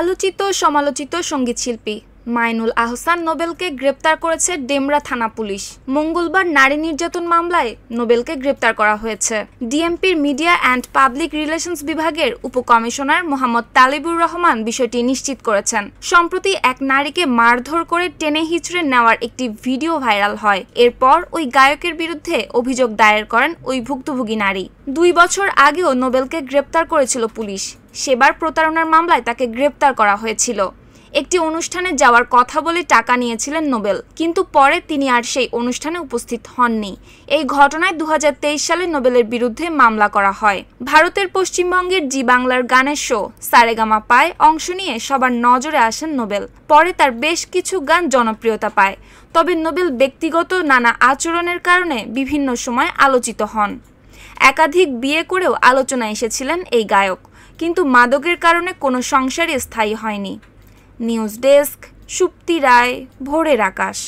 আলোচিত সমালোচিত সঙ্গীতশিল্পী মাইনুল আহসান নোবেলকে গ্রেপ্তার করেছে ডেমরা থানা পুলিশ। মঙ্গলবার নারী নির্যাতন মামলায় নোবেলকে গ্রেপ্তার করা হয়েছে। ডিএমপির মিডিয়া অ্যান্ড পাবলিক রিলেশনস বিভাগের উপকমিশনার মোহাম্মদ তালিবুর রহমান বিষয়টি নিশ্চিত করেছেন। সম্প্রতি এক নারীকে মারধর করে টেনে হিঁচড়ে নেওয়ার একটি ভিডিও ভাইরাল হয়। এরপর ওই গায়কের বিরুদ্ধে অভিযোগ দায়ের করেন ওই ভুক্তভোগী নারী। 2 বছর আগেও নোবেলকে গ্রেপ্তার করেছিল পুলিশ। সেবার প্রতারণার মামলায় তাকে গ্রেপ্তার করা হয়েছিল। একটি অনুষ্ঠানে যাওয়ার কথা বলে টাকা নিয়েছিলেন নোবেল, কিন্তু পরে তিনি আর সেই অনুষ্ঠানে উপস্থিত হননি। এই ঘটনায় 2023 সালে নোবেলের বিরুদ্ধে মামলা করা হয়। ভারতের পশ্চিমবঙ্গের জি বাংলার গানের শো সারেগামাপায় অংশ নিয়ে সবার নজরে আসেন নোবেল। পরে তার বেশ কিছু গান জনপ্রিয়তা পায়। তবে নোবেল ব্যক্তিগত নানা আচরণের কারণে বিভিন্ন সময় আলোচিত হন। একাধিক বিয়ে করেও আলোচনায় এসেছিলেন এই গায়ক, কিন্তু মাদকের কারণে কোনো সংসারই স্থায়ী হয়নি। নিউজ ডেস্ক, সুপ্তি রায়, ভোরের আকাশ।